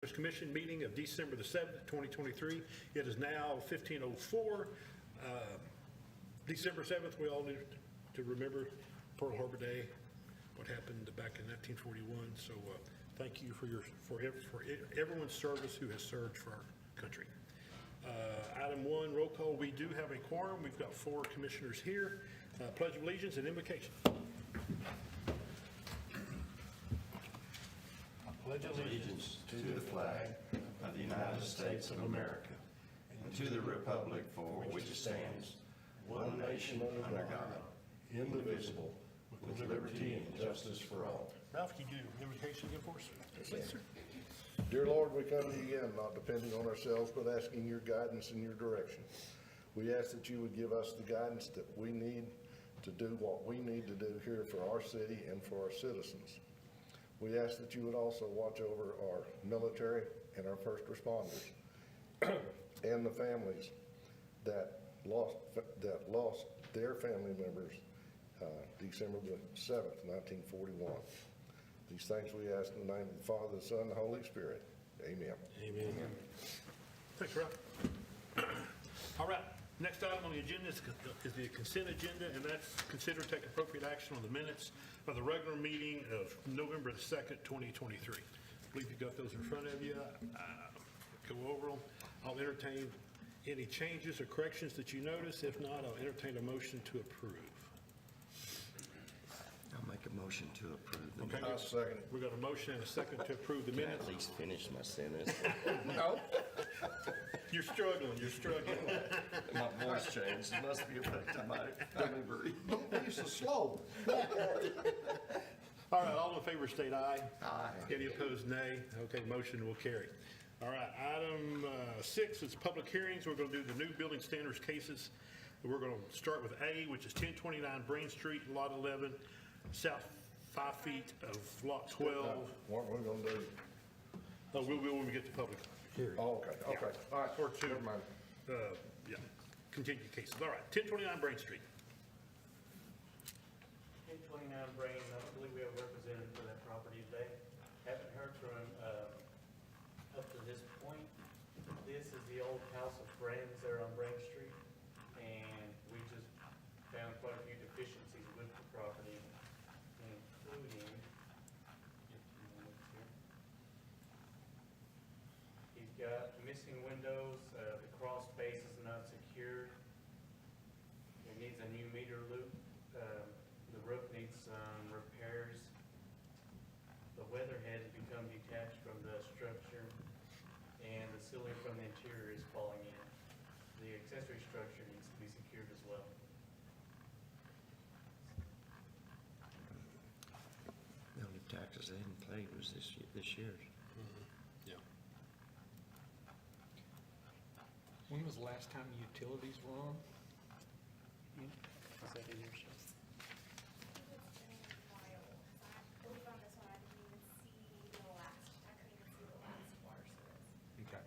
Workers Commission meeting of December the 7th, 2023. It is now 15:04. December 7th, we all need to remember Pearl Harbor Day, what happened back in 1941. So thank you for everyone's service who has served for our country. Item 1, roll call. We do have a quorum. We've got 4 commissioners here. Pledge of allegiance and invocation. Pledge allegiance to the flag of the United States of America and to the republic for which it stands, one nation under God, indivisible, with liberty and justice for all. Ralph, can you do the invocation again for us? Yes, sir. Dear Lord, we come to you again, not depending on ourselves, but asking your guidance and your direction. We ask that you would give us the guidance that we need to do what we need to do here for our city and for our citizens. We ask that you would also watch over our military and our first responders and the families that lost their family members December the 7th, 1941. These things we ask in the name of the Father, the Son, and the Holy Spirit. Amen. Amen. Thanks, Ralph. All right. Next item on the agenda is the consent agenda, and that's consider take appropriate action on the minutes of the regular meeting of November the 2nd, 2023. I believe you got those in front of you. Go over them. I'll entertain any changes or corrections that you notice. If not, I'll entertain a motion to approve. I'll make a motion to approve the Okay. minutes. I'll second it. We've got a motion and a second to approve the Can I minutes. at least finish my sentence? No. You're struggling. My voice changed. It must be affecting my delivery. Don't be so slow. All right, all in favor state aye. Aye. Any opposed, nay. Okay, motion will carry. All right, item 6 is public hearings. We're going to do the new building standards cases. We're going to start with A, which is 1029 Brain Street, Lot 11, south 5 feet of Lot 12. What we're gonna do? Oh, we will when we get to public. Oh, okay, okay. All right, Or 2. never mind. Yeah, continued cases. All right, 1029 Brain Street. 1029 Brain, I don't believe we have a representative for that property today. Haven't heard from him up to this point. This is the old House of Friends there on Brain Street, and we just found quite a few deficiencies with the property, including, he's got missing windows, the crawl space is not secured. It needs a new meter loop. The roof needs some repairs. The weatherhead has become detached from the structure, and the ceiling from the interior is falling in. The accessory structure needs to be secured as well. The only taxes they hadn't paid was this year's. Yeah. When was the last time utilities were on? Is that in your show? I believe on this one, I didn't even see the last, I couldn't even see the last water service. Okay.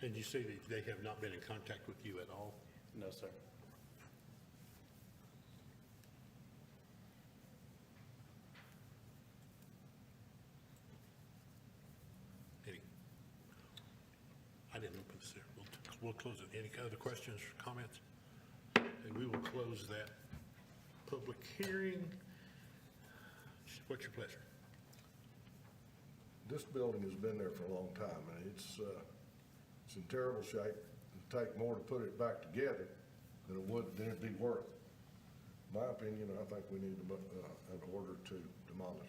And you say that they have not been in contact with you at all? No, sir. Any? I didn't open this there. We'll close it. Any other questions or comments? And we will close that public hearing. What's your pleasure? This building has been there for a long time, and it's in terrible shape. It'd take more to put it back together than it'd be worth. In my opinion, I think we need an order to demolish.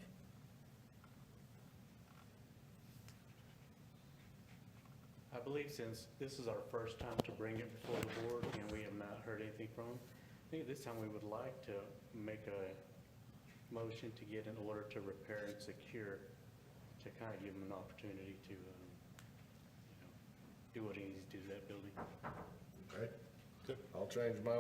I believe since this is our first time to bring it before the board and we have not heard anything from them, I think this time we would like to make a motion to get an order to repair and secure, to kind of give them an opportunity to, do what he needs to do to that building. Okay? Good. I'll change my,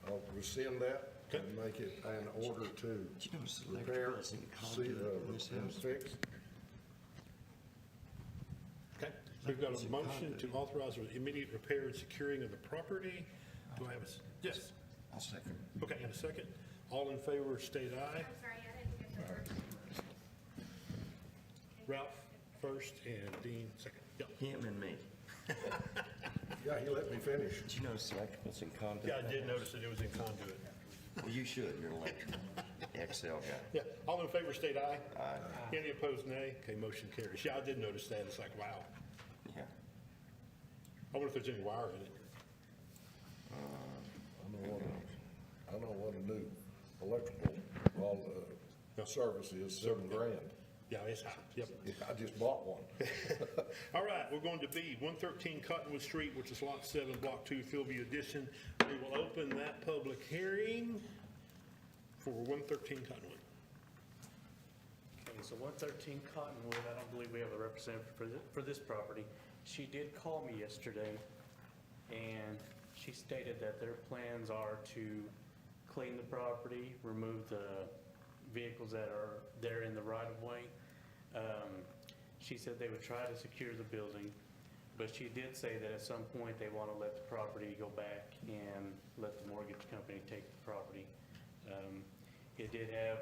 I'll rescind that and make it an order to Did you notice the repair, electrical is in see, conduit in this and house? fix. Okay, we've got a motion to authorize the immediate repair and securing of the property. Do I have a, yes? I'll second. Okay, and a second. All in favor, state aye. I'm sorry, I didn't get the first. Ralph first and Dean second. Yep. Him and me. Yeah, he let me finish. Did you notice the electrical's in conduit? Yeah, I did notice that it was in conduit. Well, you should, you're an electrical Excel guy. Yeah, all in favor, state aye. Aye. Any opposed, nay. Okay, motion carries. Yeah, I did notice that. It's like, wow. Yeah. I wonder if there's any wire in it. I know what a new electrical, service is, $7,000. Yeah, it's high. Yep. Yeah, I just bought one. All right, we're going to B, 113 Cottonwood Street, which is Lot 7, Block 2, Philview Addition. We will open that public hearing for 113 Cottonwood. Okay, so 113 Cottonwood, I don't believe we have a representative for this property. She did call me yesterday, and she stated that their plans are to clean the property, remove the vehicles that are there in the right-of-way. She said they would try to secure the building, but she did say that at some point they want to let the property go back and let the mortgage company take the property. It did have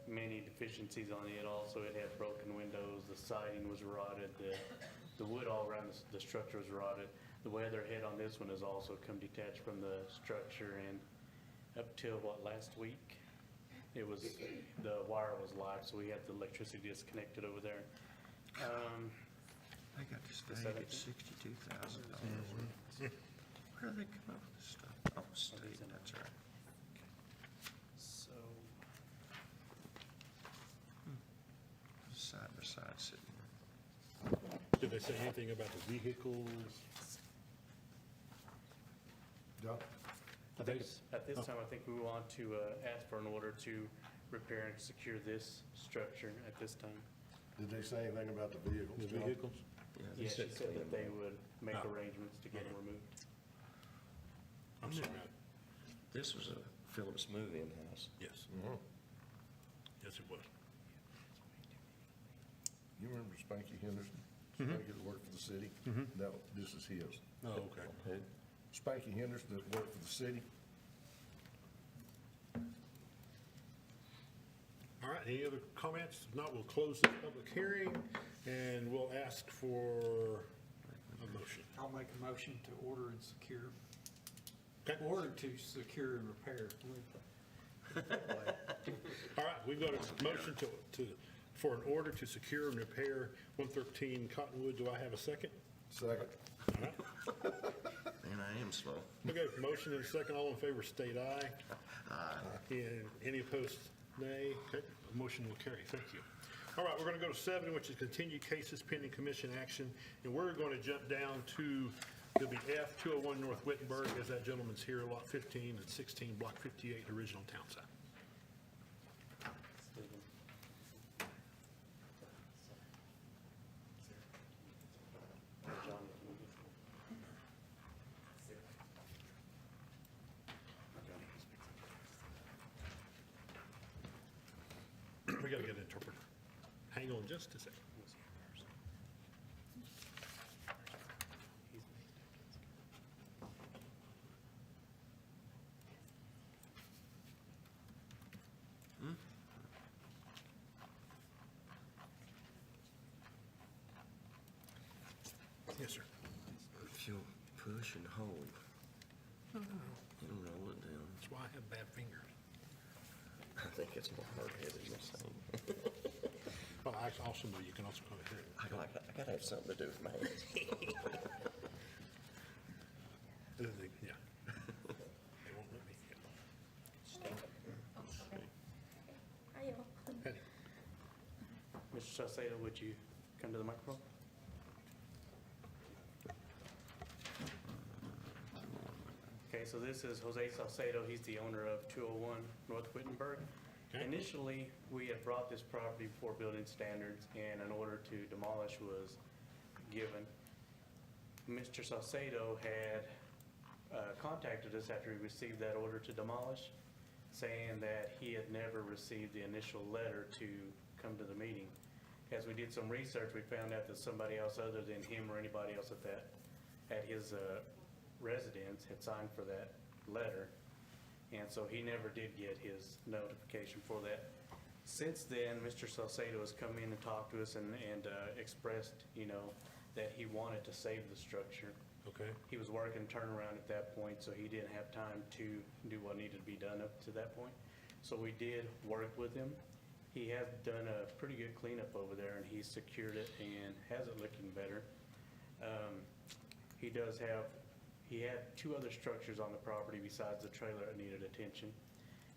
many deficiencies on it. Also, it had broken windows, the siding was rotted, the wood all around the structure was rotted. The weatherhead on this one has also come detached from the structure, and up till, last week? The wire was live, so we had the electricity disconnected over there. They got this The vague at 17th? $62,000. Where do they come up with this stuff? Oh, state, that's right. So, Side by side sitting there. Did they say anything about the vehicles? John? at this time, I think we want to ask for an order to repair and secure this structure at this time. Did they say anything about the vehicles? The John? vehicles? Yeah, she said that they would make Oh. arrangements to get them removed. I'm sorry. This was a Phillips move-in house. Yes. Mhm. Yes, it was. You remember Spanky Henderson? Spanky that worked for the city? No, this is his. Oh, okay. Who? Spanky Henderson that worked for the city? All right, any other comments? If not, we'll close this public hearing, and we'll ask for a motion. I'll make a motion to order and secure, Okay? order to secure and repair. All right, we've got a motion for an order to secure and repair 113 Cottonwood. Do I have a second? Second. All right. Man, I am slow. Okay, motion and a second. All in favor, state aye. Aye. And any opposed, nay. Okay, motion will carry. Thank you. All right, we're going to go to 7, which is continued cases pending commission action. And we're going to jump down to, it'll be F 201 North Wittenberg, as that gentleman's here, lot 15 and 16, block 58, original town site. Stephen. John, can you get- We got to get an interpreter. Hang on just a second. Yes, sir. If you'll push and hold, it'll roll it down. That's why I have bad fingers. I think it's more hard-headed than saying. Well, I also know you can also come here. I gotta have something to do with my hands. Yeah. They won't let me. Hey, Mr. Salcedo, would you come to the microphone? Okay, so this is Jose Salcedo. He's the owner of 201 North Wittenberg. Okay. Initially, we had brought this property before building standards, and an order to demolish was given. Mr. Salcedo had contacted us after he received that order to demolish, saying that he had never received the initial letter to come to the meeting. As we did some research, we found out that somebody else other than him or anybody else at his residence had signed for that letter. And so he never did get his notification for that. Since then, Mr. Salcedo has come in and talked to us and expressed, that he wanted to save the structure. Okay, He was working turnaround at that point, so he didn't have time to do what needed to be done up to that point. So we did work with him. He has done a pretty good cleanup over there, and he's secured it and has it looking better. He had 2 other structures on the property besides the trailer that needed attention.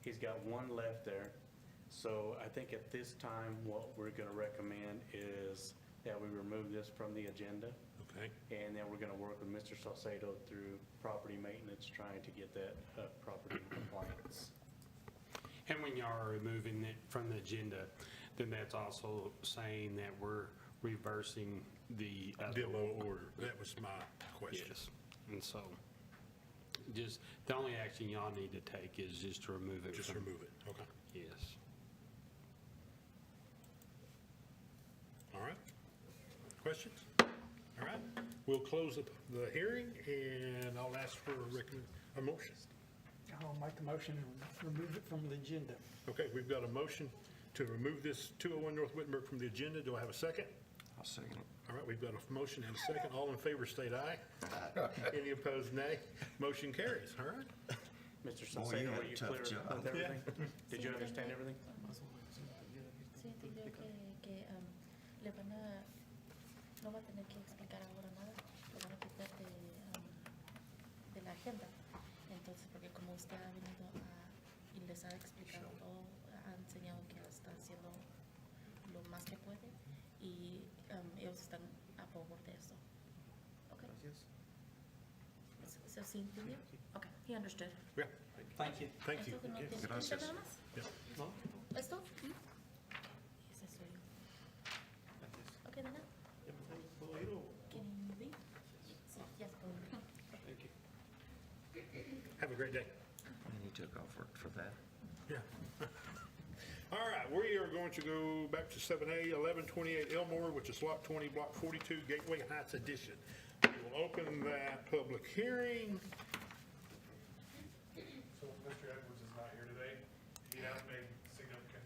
He's got 1 left there. So I think at this time, what we're gonna recommend is that we remove this from the agenda. okay. And then we're gonna work with Mr. Salcedo through property maintenance, trying to get that property in compliance. And when y'all are removing it from the agenda, then that's also saying that we're reversing the other. Demo order, that was my question. Yes, and so, just, the only action y'all need to take is just to remove it. Just from- remove it, okay. Yes. All right. Questions? All right, we'll close the hearing, and I'll ask for a motion. I'll make the motion and remove it from the agenda. Okay, we've got a motion to remove this 201 North Wittenberg from the agenda. Do I have a second? I'll second it. All right, we've got a motion and a second. All in favor, state aye. Any opposed, nay. Motion carries, all right? Mr. Boy, Salcedo, you had were a you tough clear job. with everything? Did you understand everything? Sí, entendió que le van a, no va a tener que explicar ahora nada, lo van a quitar de la agenda. Entonces, porque como usted ha venido y les ha explicado todo, ha enseñado que está haciendo lo más que puede y ellos están a favor de eso. Okay. So, ¿sí entendió? Okay, he understood. Yeah, Thank you. thank you. ¿Esto no tiene que Gracias. ser nada más? Yeah. ¿Esto? Ese soy yo. Okay, de nada. Can you leave? Sí, yes, Thank you. Have a great day. And he took off work for that. Yeah. All right, we are going to go back to 7A, 1128 Elmore, which is Lot 20, Block 42, Gateway Heights Edition. We will open that public hearing. So Mr. Edwards is not here today. He has made significant.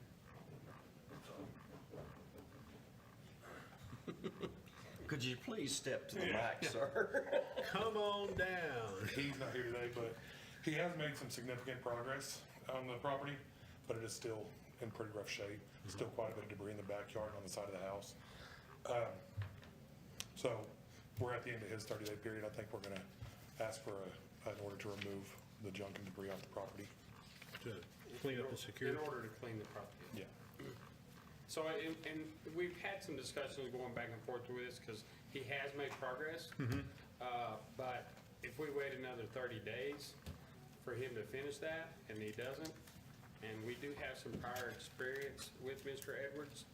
Could you please step to the mic, sir? Come on down. He's not here today, but he has made some significant progress on the property, but it is still in pretty rough shape. Still quite a bit of debris in the backyard and on the side of the house. So we're at the end of his 30-day period. I think we're gonna ask for an order to remove the junk and debris off the property. To clean up and secure. In order to clean the property. Yeah. So, and we've had some discussions going back and forth with this, because he has made progress. But if we wait another 30 days for him to finish that, and he doesn't, and we do have some prior experience with Mr. Edwards,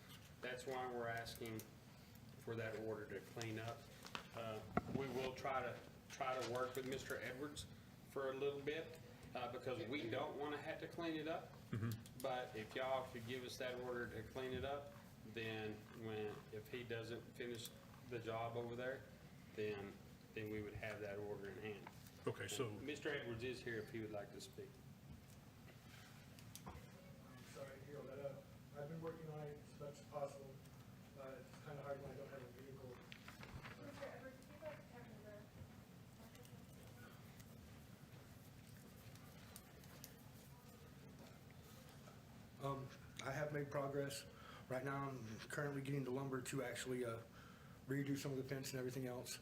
that's why we're asking for that order to clean up. We will try to work with Mr. Edwards for a little bit, because we don't want to have to clean it up. But if y'all could give us that order to clean it up, then if he doesn't finish the job over there, then we would have that order in hand. Okay, so, Mr. Edwards is here if he would like to speak. Sorry to hear all that. I've been working on it as much as possible, but it's kind of hard when I don't have a vehicle. Mr. Edwards, if you'd like to come to the microphone. I have made progress. Right now, I'm currently getting the lumber to actually redo some of the fence and everything else.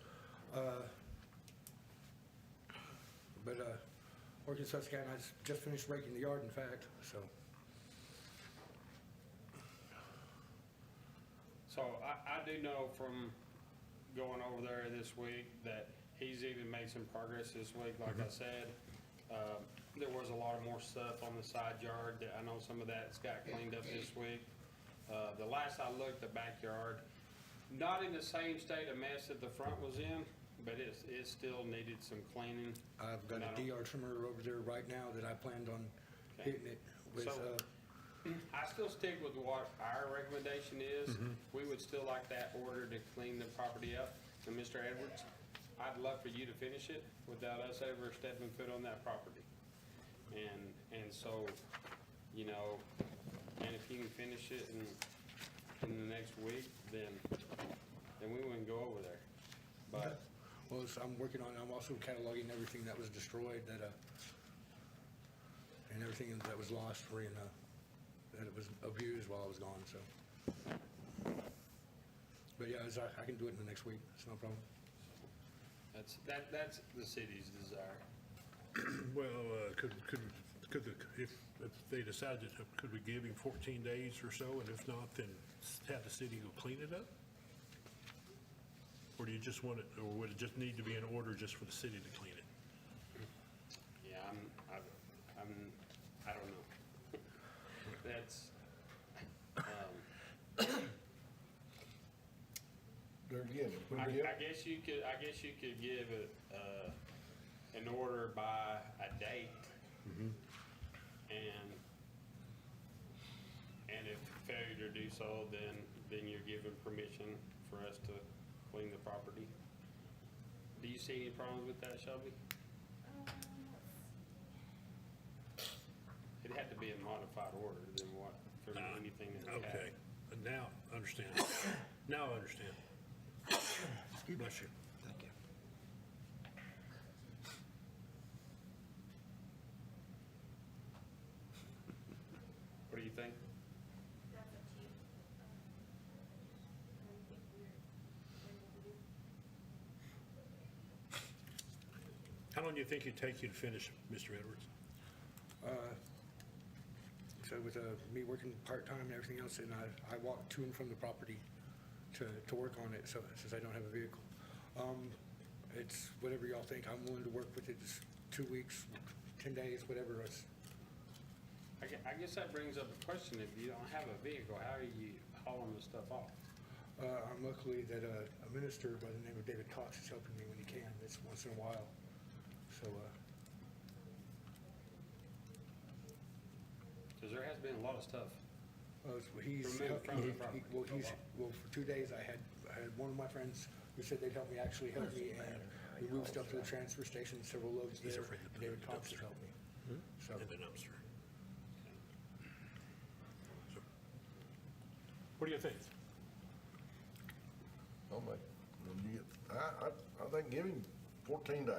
But working in Susquehanna, I just finished raking the yard, in fact, so. So I do know from going over there this week that he's even made some progress this week. Like I said, there was a lot of more stuff on the side yard that I know some of that's got cleaned up this week. The last I looked, the backyard, not in the same state of mess that the front was in, but it still needed some cleaning. I've got a DR trimmer over there right now that I planned on hitting it with. So- I still stick with what our recommendation is. We would still like that order to clean the property up. And Mr. Edwards, I'd love for you to finish it without us ever stepping foot on that property. And so, you know, and if you can finish it in the next week, then we wouldn't go over there. But, Well, I'm working on, I'm also cataloging everything that was destroyed, that, and everything that was lost for, that it was abused while I was gone, so. But yeah, I can do it in the next week, it's no problem. that's the city's desire. Well, if they decided, could we give him 14 days or so, and if not, then have the city go clean it up? Or do you just want it, or would it just need to be in order just for the city to clean it? Yeah, I don't know. That's, There again, when I we get, guess you could give it, an order by a date. And if failure to do so, then you're given permission for us to clean the property. Do you see any problems with that, Shelby? Let's see. It had to be a modified order than what, for anything that we had. Okay, now, understand. Now I understand. Bless you. Thank you. What do you think? That's up to you. What do you think we're going to do? How long do you think it'd take you to finish, Mr. Edwards? So with me working part-time and everything else, and I walk to and from the property to work on it, so since I don't have a vehicle. It's whatever y'all think, I'm willing to work with it, just 2 weeks, 10 days, whatever. I guess that brings up a question. If you don't have a vehicle, how are you hauling the stuff off? I'm luckily that a minister by the name of David Cox is helping me when he can, it's once in a while. So, Because there has been a lot of stuff. he's, Removed from the property. well, for 2 days I had one of my friends who said they'd help me actually help me and remove stuff to the transfer station, several loads He's there, afraid to and put it in David the Cox has dumpster. helped me. So, In the dumpster. So, what do you think? I'll make, when you get, I think give him 14 days.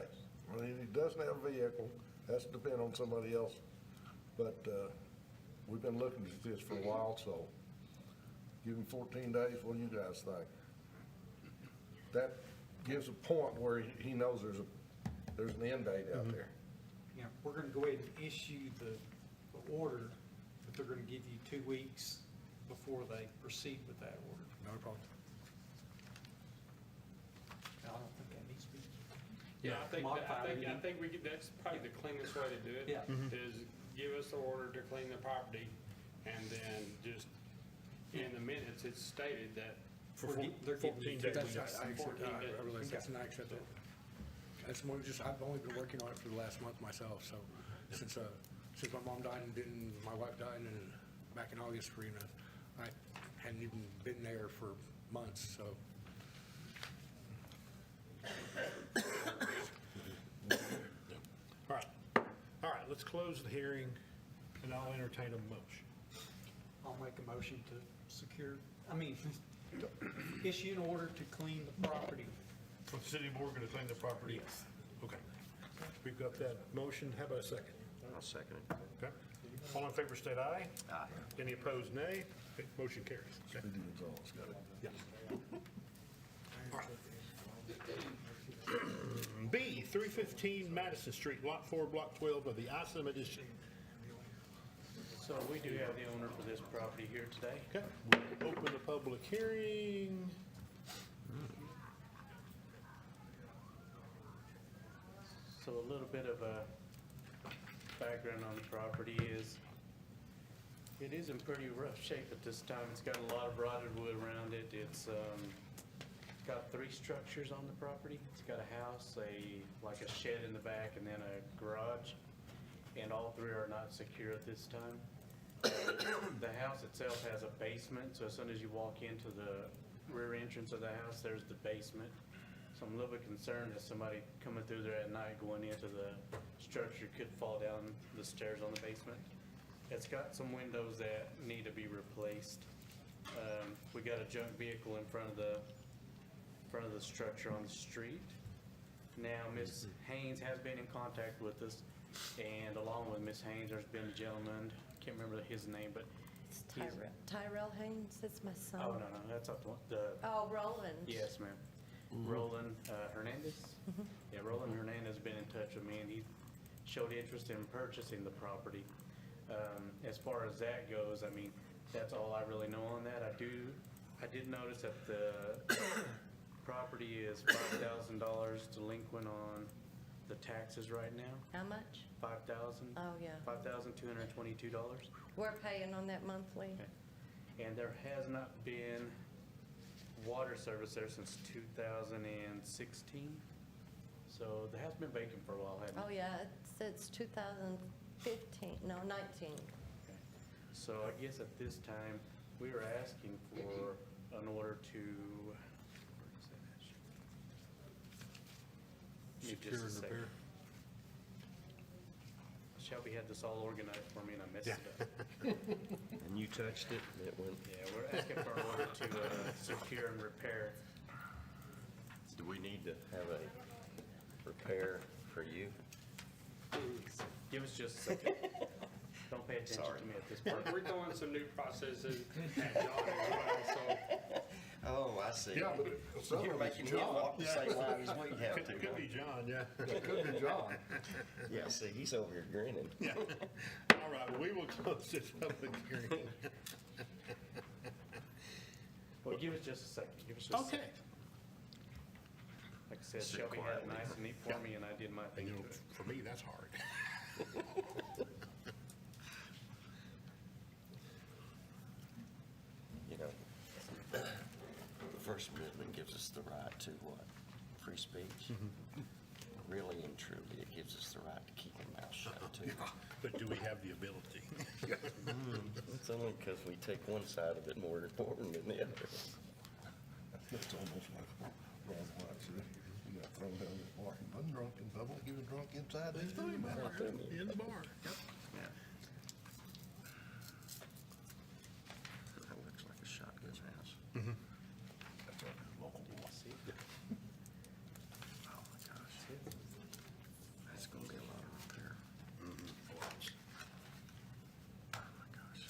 I mean, he doesn't have a vehicle, has to depend on somebody else. But, we've been looking at this for a while, so give him 14 days. What do you guys think? That gives a point where he knows there's an end date out there. Yeah, we're gonna go ahead and issue the order, but they're gonna give you 2 weeks before they proceed with that order. no problem. I don't think that needs to be. Yeah, I Modified, think we could, that's probably the cleanest way to do it. Yeah. Is give us the order to clean the property, and then just, in the minutes, it's stated that For They're giving 14 you days. That's, I accept, 14 I days. realize that's, and I accept it. That's more just, I've only been working on it for the last month myself, so since my mom died and then my wife died and back in August, I hadn't even been there for months, so. All right, let's close the hearing, and I'll entertain a motion. I'll make a motion to issue an order to clean the property. For the city board, going to clean the property? Yes. Okay. We've got that motion. How about a second? I'll second it. Okay. All in favor, state aye. Aye. Any opposed, nay. Okay, motion carries. Okay. Speedy Gonzalez got it. Yeah. All right. B, 315 Madison Street, Lot 4, Block 12 of the Isom Edition. So we do have the owner for this property here today. Okay, we'll open the public hearing. So a little bit of a background on the property is, it is in pretty rough shape at this time. It's got a lot of rotted wood around it. It's got 3 structures on the property. It's got a house, like a shed in the back, and then a garage. And all 3 are not secure at this time. The house itself has a basement, so as soon as you walk into the rear entrance of the house, there's the basement. So I'm a little bit concerned that somebody coming through there at night going into the structure could fall down the stairs on the basement. It's got some windows that need to be replaced. We got a junk vehicle in front of the structure on the street. Now, Ms. Haynes has been in contact with us, and along with Ms. Haynes, there's been a gentleman, can't remember his name, but It's he's- Tyrell Haynes, that's my son. oh, no, that's up the, Oh, Roland. yes, ma'am. Roland Hernandez? Yeah, Roland Hernandez has been in touch with me, and he showed interest in purchasing the property. As far as that goes, I mean, that's all I really know on that. I did notice that the property is $5,000 delinquent on the taxes right now. How much? 5,000? Oh, yeah. $5,222. We're paying on that monthly. And there has not been water service there since 2016. So it has been vacant for a while, hasn't it? Oh, yeah, it's 2015, no, 19. So I guess at this time, we are asking for an order to, where is that at? Give me Secure just a and second. repair. Shelby had this all organized for me and I messed it up. And you touched it, and it went. Yeah, we're asking for an order to secure and repair. Do we need to have a repair for you? Give us just a second. Don't pay attention Sorry. to me at this point. We're doing some new processes at John as well, so Oh, I see. Yeah, but some You're of it's making him John. walk the same line as we have to. Could be John, yeah. It could be John. Yeah, see, he's over here grinning. Yeah. All right, well, we will close this public hearing. Well, give us just a second. Give us just a Okay. second. Like I said, Sit Shelby had it quietly. nice and neat for me and I did my thing You know, to it. for me, that's hard. You know, the First Amendment gives us the right to what? Free speech? Really and truly, it gives us the right to keep our mouth shut too. But do we have the ability? It's only because we take one side of it more important than the other. It's almost like, well, you got thrown down this bar, one drunk in public, you were drunk inside this thing. In the bar. Yep. Yeah. That looks like a shotgun house. That's our local law. Oh my gosh. That's gonna be a lot of repair. Oh my gosh.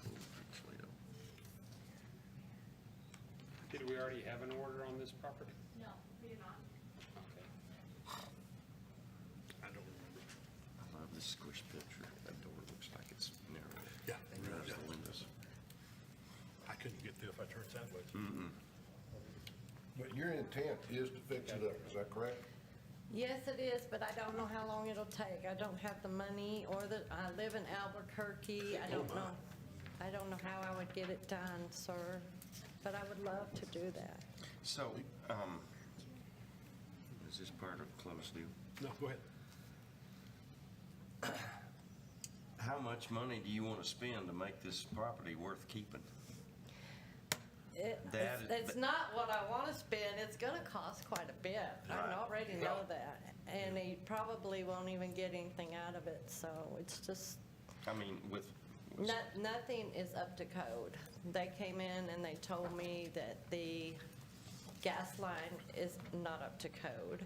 Holy Toledo. did we already have an order on this property? No, we do not. Okay. I don't remember. I love this squish picture. That door looks like it's narrow. Yeah. There's the windows. I couldn't get through if I turned sideways. But your intent is to fix it up, is that correct? Yes, it is, but I don't know how long it'll take. I don't have the money I live in Albuquerque. I don't know how I would get it done, sir, but I would love to do that. So, is this part of closed deal? No, go ahead. How much money do you want to spend to make this property worth keeping? It's not what I want to spend. It's going to cost quite a bit. I Right. already know that. And he probably won't even get anything out of it, so it's just, I mean, with, nothing is up to code. They came in and they told me that the gas line is not up to code,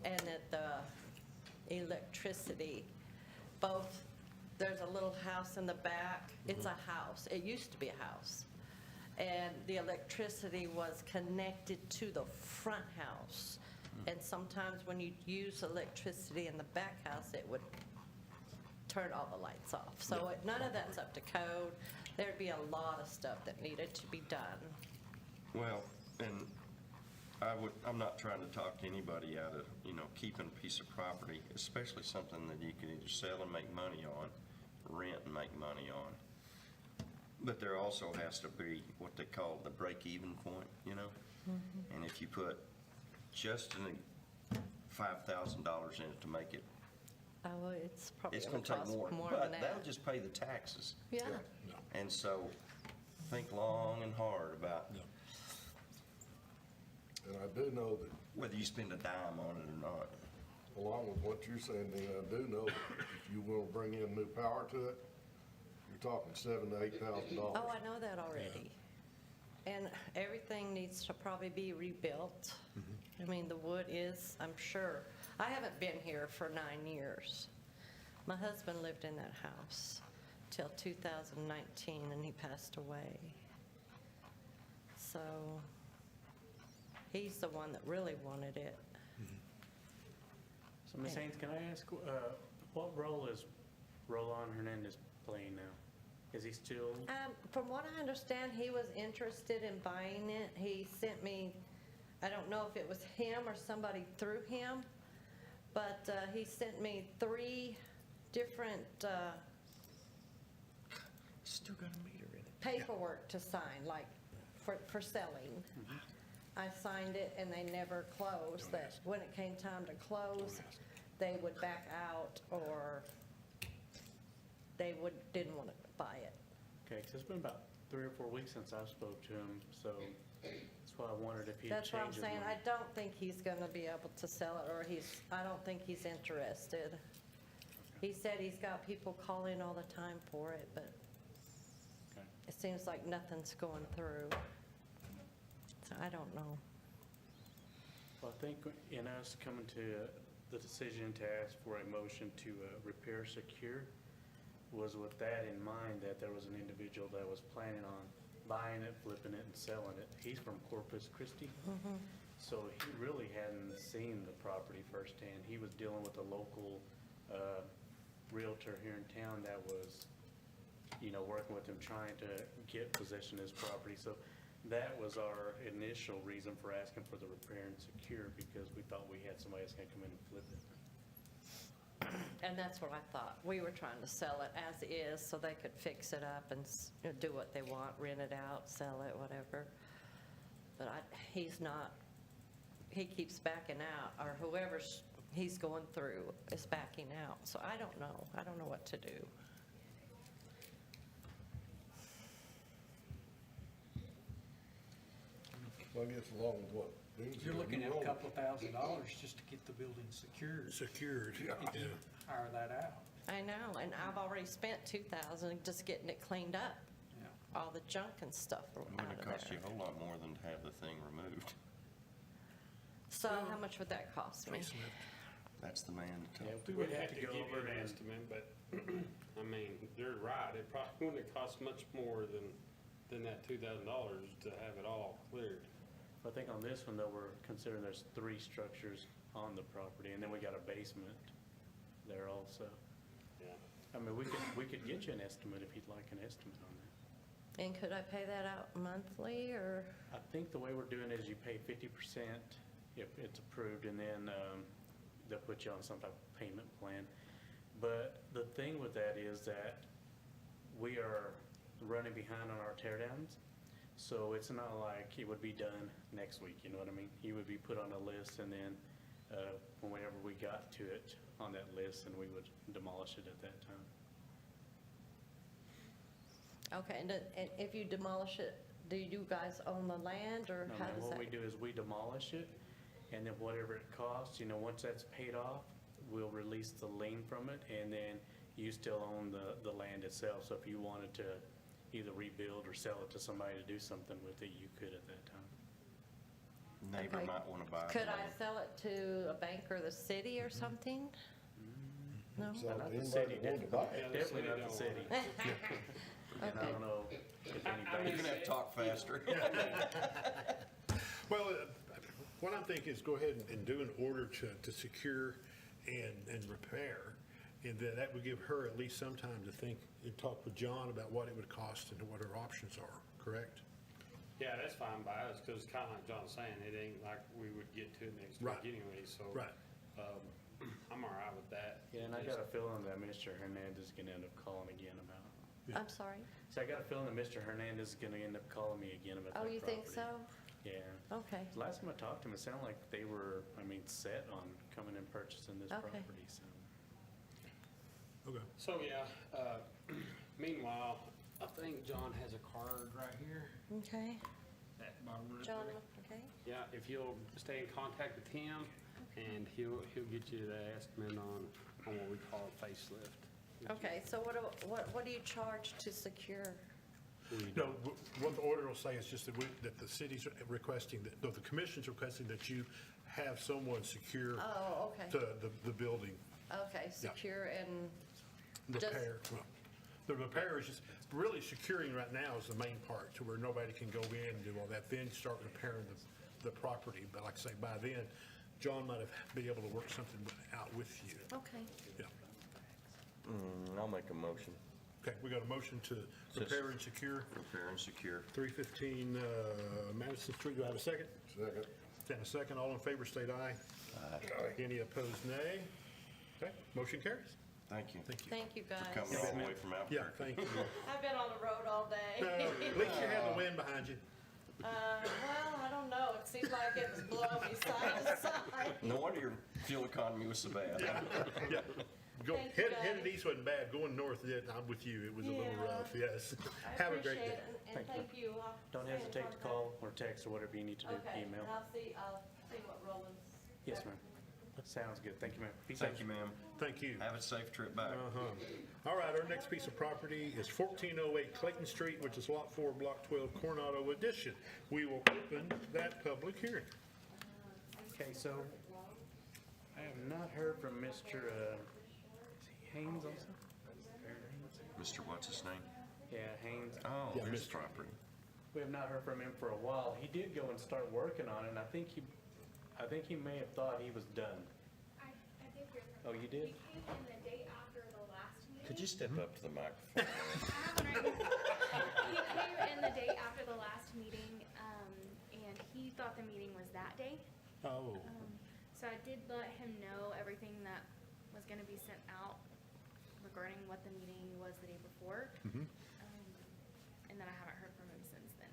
and that the electricity, both, there's a little house in the back. It's a house. It used to be a house. And the electricity was connected to the front house. And sometimes when you use electricity in the back house, it would turn all the lights off. So none of that's up to code. There'd be a lot of stuff that needed to be done. well, and I'm not trying to talk anybody out of, keeping a piece of property, especially something that you can either sell and make money on, rent and make money on. But there also has to be what they call the break-even point, And if you put just $5,000 in it to make it, Oh, it's probably it's going gonna to take cost more. more than But that. that'll just pay the taxes. Yeah. And so, think long and hard about And I do know that, Whether you spend a dime on it or not. along with what you're saying, Dean, I do know that if you will bring in new power to it, you're talking $7,000 to $8,000. Oh, I know that already. And everything needs to probably be rebuilt. I mean, the wood is, I'm sure, I haven't been here for 9 years. My husband lived in that house till 2019, and he passed away. So he's the one that really wanted it. So Ms. Haynes, can I ask, what role is Roland Hernandez playing now? Is he still? From what I understand, he was interested in buying it. He sent me, I don't know if it was him or somebody through him, but he sent me 3 different Still got a meter in it. paperwork to sign, like for selling. I signed it and they never closed. That when it came time to close, they would back out or they didn't want to buy it. Okay, 'cause it's been about 3 or 4 weeks since I spoke to him, so that's why I wondered if he'd That's what I'm changed his saying. I mind. don't think he's going to be able to sell it, or I don't think he's interested. He said he's got people calling all the time for it, but Okay. it seems like nothing's going through. So I don't know. Well, I think in us coming to the decision to ask for a motion to repair secure was with that in mind, that there was an individual that was planning on buying it, flipping it, and selling it. He's from Corpus Christi. So he really hadn't seen the property firsthand. He was dealing with a local realtor here in town that was, working with him, trying to get possession of his property. So that was our initial reason for asking for the repair and secure, because we thought we had somebody that's gonna come in and flip it. And that's what I thought. We were trying to sell it as is so they could fix it up and do what they want, rent it out, sell it, whatever. But he's not, he keeps backing out, or whoever he's going through is backing out. So I don't know. I don't know what to do. I guess along with what Dean said. You're looking at roll a it. couple of $1,000 just to get the building secured. Secured, Yeah. yeah. Hire that out. I know, and I've already spent $2,000 just getting it cleaned up. Yeah. All the junk and stuff It out would of cost you there. a whole lot more than to have the thing removed. So how much would that cost me? That's the man to Yeah, talk. we We'd would have to give go over you an and estimate, but, I mean, they're right, it probably wouldn't have cost much more than that $2,000 to have it all cleared. I think on this one, though, we're considering there's 3 structures on the property, and then we got a basement there also. Yeah. I mean, we could get you an estimate if you'd like an estimate on that. And could I pay that out monthly, or? I think the way we're doing it is you pay 50% if it's approved, and then they'll put you on some type of payment plan. But the thing with that is that we are running behind on our tear downs. So it's not like it would be done next week, you know what I mean? He would be put on a list, and then whenever we got to it on that list, and we would demolish it at that time. Okay, and if you demolish it, do you guys own the land, or No, how ma'am, does that? what we do is we demolish it, and then whatever it costs, once that's paid off, we'll release the lien from it, and then you still own the land itself. So if you wanted to either rebuild or sell it to somebody to do something with it, you could at that time. Neighbor Okay. might want to buy it. Could I sell it to a bank or the city or something? No? So Not the anybody city, that wanted to buy it, Yeah, the Definitely city not the don't city. want it. And I don't know if I any mean, You're banks. gonna have to talk faster. Well, what I'm thinking is go ahead and do an order to secure and repair, and then that would give her at least some time to think and talk with John about what it would cost and what her options are, correct? Yeah, that's fine by us, because kind of like John's saying, it ain't like we would get to it next Right. week anyway, so. Right. I'm all right with that. Yeah, and I got a feeling that Mr. Hernandez is gonna end up calling again about it. I'm sorry? So I got a feeling that Mr. Hernandez is gonna end up calling me again about that Oh, property. you think so? Yeah. Okay. Last time I talked to him, it sounded like they were, set on coming and purchasing this Okay. property, so. Okay. So, yeah, meanwhile, I think John has a card right here, Okay. that bottom right John, there. look- Okay. Yeah, if you'll stay in contact with him, and he'll get you the estimate on what we call a facelift. Okay, so what do you charge to secure? No, what the order will say is just that the city's requesting, that the commission's requesting that you have someone secure Oh, okay. the building. Okay, secure and just, Repair. Well, the repair is just, really securing right now is the main part, to where nobody can go in and do all that, then start repairing the property. But like I say, by then, John might have been able to work something out with you. okay. Yeah. I'll make a motion. Okay, we got a motion to repair and secure Repair and secure. 315 Madison Street. Do I have a second? Second. And a second. All in favor, state aye. Aye. Any opposed, nay. Okay, motion carries. Thank you. Thank you. Thank you, guys. Coming all the way from Yeah, Albuquerque. thank you. I've been on the road all day. At least you have the wind behind you. Well, I don't know. It seemed like it was blowing me side to side. No wonder your fuel economy was so bad. Yeah. Thank you, Headed guys. east wasn't bad. Going north, yeah, I'm with you. It was a little Yeah. rough, yes. I Have a great appreciate day. it, and thank you. I'll Don't stay in hesitate to contact. call or text or whatever you need to do, Okay, email. and I'll see what Roland's. Yes, ma'am. Sounds good. Thank you, ma'am. Be Thank safe. you, ma'am. Thank you. Have a safe trip back. All right, our next piece of property is 1408 Clayton Street, which is Lot 4, Block 12, Coronado Edition. We will open that public hearing. Okay, so I have not heard from Mr. Is he Haynes also? Aaron Haynes? Mr. What's his name? Yeah, Haynes. Oh, Yeah, his Mr. property. We have not heard from him for a while. He did go and start working on it, and I think he may have thought he was done. I did hear from Oh, him. you did? He came in the day after the last meeting. Could you step up to the microphone? I have one right here. He came in the day after the last meeting, and he thought the meeting was that day. Oh, So I did let him know everything that was gonna be sent out regarding what the meeting was the day before. And then I haven't heard from him since then.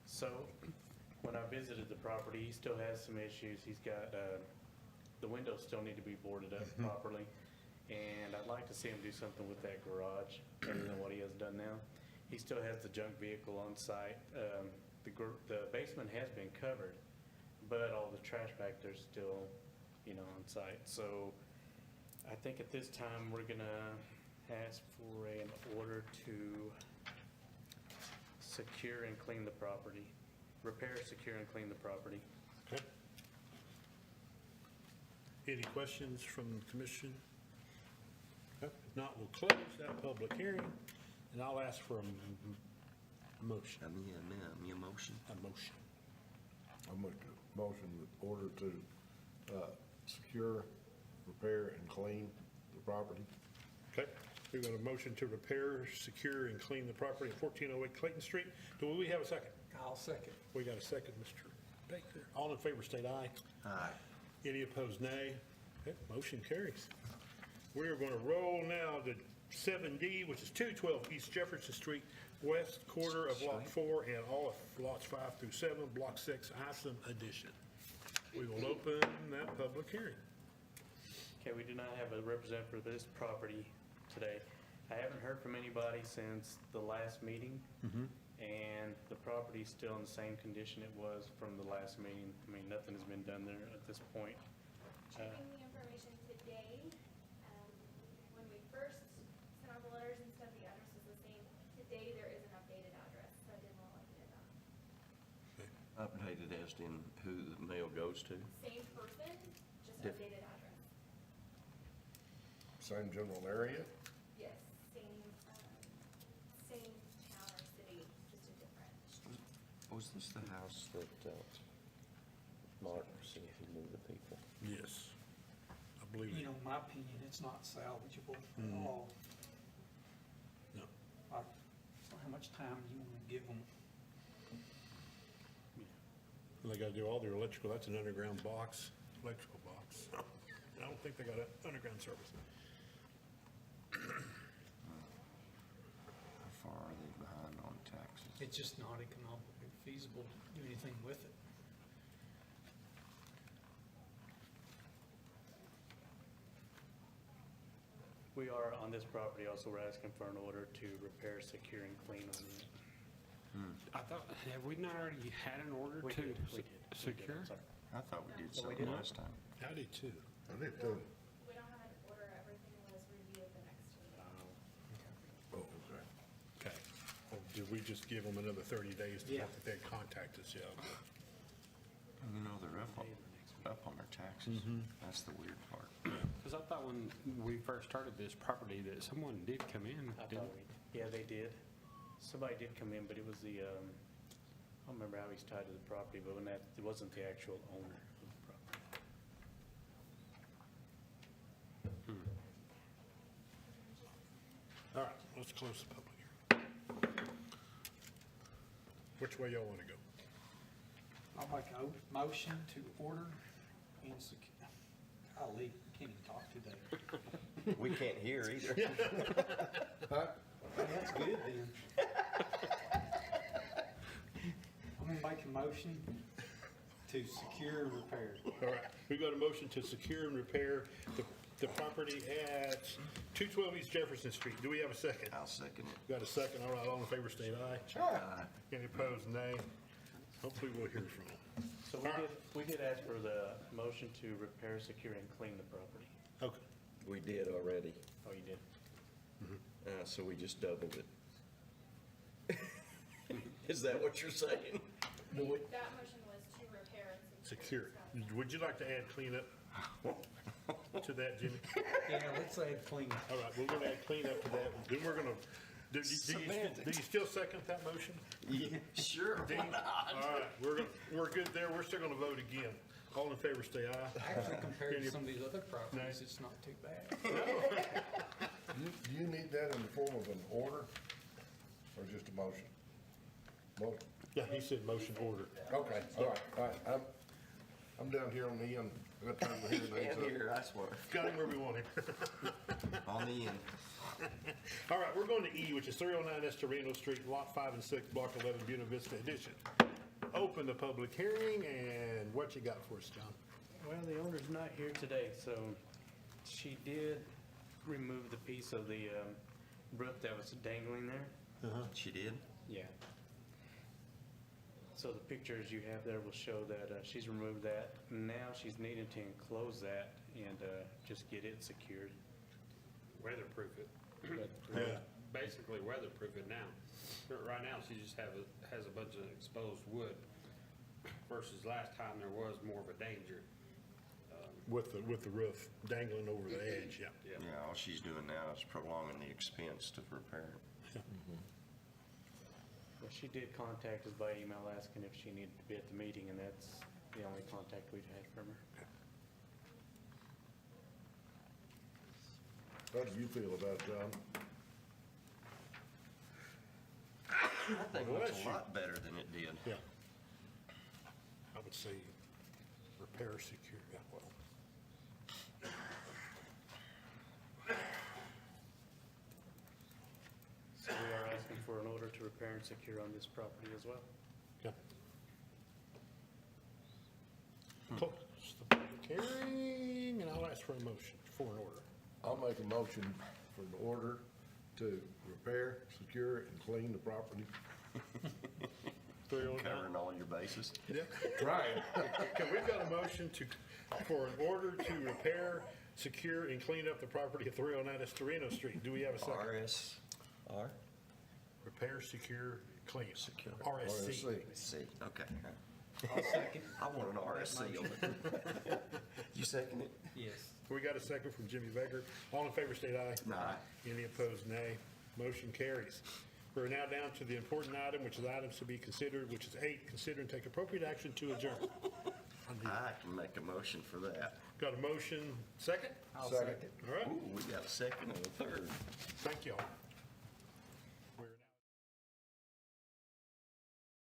So, when I visited the property, he still has some issues. He's got, the windows still need to be boarded up properly. And I'd like to see him do something with that garage, other than what he has done now. He still has the junk vehicle on site. The basement has been covered, but all the trash back there's still, on site. So, I think at this time, we're gonna ask for an order to secure and clean the property. Repair, secure, and clean the property. okay. Any questions from the commission? Okay, If not, we'll close that public hearing, and I'll ask for a motion. Me a motion. A motion. I'll make a motion with order to secure, repair, and clean the property. Okay, we got a motion to repair, secure, and clean the property at 1408 Clayton Street. Do we have a second? I'll second. We got a second, Mr. Baker. All in favor, state aye. Aye. Any opposed, nay. Okay, motion carries. We are going to roll now to 7D, which is 212 East Jefferson Street, west quarter of Lot 4 and all of lots 5 through 7, Block 6, Isom Edition. We will open that public hearing. Okay, we do not have a representative for this property today. I haven't heard from anybody since the last meeting. And the property's still in the same condition it was from the last meeting. I mean, nothing has been done there at this point. Checking the information today, when we first sent out the letters and stuff, the address was the same. Today, there is an updated address, so I did want to let you know that. Updated as in who the mail goes to. Same person, just Diff- updated address. Same general area? Yes, same town or city, just a different. Was this the house that Mark said he knew the people? Yes. I believe You it. know, in my opinion, it's not salvageable at all. No. I don't know how much time you want to give them. And they got to do all their electrical. That's an underground box, electrical box. I don't think they got an underground service. How far are they behind on taxes? It's just not economically feasible to do anything with it. We are, on this property, also we're asking for an order to repair, secure, and clean on it. I thought, have we not already had an order We to did, we did. secure? I'm sorry. I thought we did So we something did. last time. I did too. I did too. We don't have an order, everything was reviewed the next week. Oh, okay. Okay. Well, did we just give them another 30 days to Yeah. that they'd contact us? Yeah. You know, they're up on their taxes. That's the weird part. Because I thought when we first started this property that someone did come in, I didn't? thought yeah, they did. Somebody did come in, but it was the, I don't remember how he's tied to the property, but when that, it wasn't the actual owner of the property. All right, let's close the public hearing. Which way y'all want to go? I'll make a motion to order and secure. Golly, can't even talk today. We can't hear either. That's good then. I'm gonna make a motion to secure and repair. All right, we got a motion to secure and repair the property at 212 East Jefferson Street. Do we have a second? I'll second it. Got a second? All right, all in favor, state aye. Aye. Any opposed, nay. Hopefully we'll hear from them. So we did ask for the motion to repair, secure, and clean the property. Okay. We did already, Oh, you did? so we just doubled it. Is that what you're saying? That motion was to repair and secure. Secure. Would you like to add cleanup to that, Jimmy? Yeah, let's add clean. All right, we're gonna add cleanup to that. Then we're gonna, do you still second that motion? Sure, Dean? why not? All right, we're good there. We're still gonna vote again. All in favor, stay aye. Actually, compared to some of these other properties, it's not too bad. Do you need that in the form of an order or just a motion? Motion. Yeah, he said motion order. Okay, all right. I'm down here on the end. I got time to hear Can't things. hear, I swear. Got him where we want him. On the end. All right, we're going to E, which is 309 Estorino Street, Lot 5 and 6, Block 11, Buena Vista Edition. Open the public hearing, and what you got for us, John? Well, the owner's not here today, so she did remove the piece of the roof that was dangling there. She did? Yeah. So the pictures you have there will show that she's removed that. Now she's needing to enclose that and just get it secured. Weatherproof it. But Basically weatherproof it now. But right now, she just has a bunch of exposed wood versus last time there was more of a danger. With the roof dangling over the edge, yeah. Yeah, all she's doing now is prolonging the expense to repair it. well, she did contact us by email asking if she needed to be at the meeting, and that's the only contact we've had from her. How do you feel about it, John? I think it Bless looks a you. lot better than it did. Yeah. I would say repair, secure, yeah, well. So we are asking for an order to repair and secure on this property as well. Yeah. Close the public hearing, and I'll ask for a motion for an order. I'll make a motion for an order to repair, secure, and clean the property. 309. Covering all your bases. Yeah. Trying. Okay, we've got a motion for an order to repair, secure, and clean up the property at 309 Estorino Street. Do we have a second? RSR? Repair, secure, clean. Secure. RSC. RSC. C, okay. I'll second. I want an RSC on it. You second it? Yes. We got a second from Jimmy Becker. All in favor, state aye. Aye. Any opposed, nay. Motion carries. We're now down to the important item, which is items to be considered, which is 8, consider and take appropriate action to adjourn. I can make a motion for that. Got a motion, second? I'll Second. second. All right, Ooh, we got a second and a third. thank you all.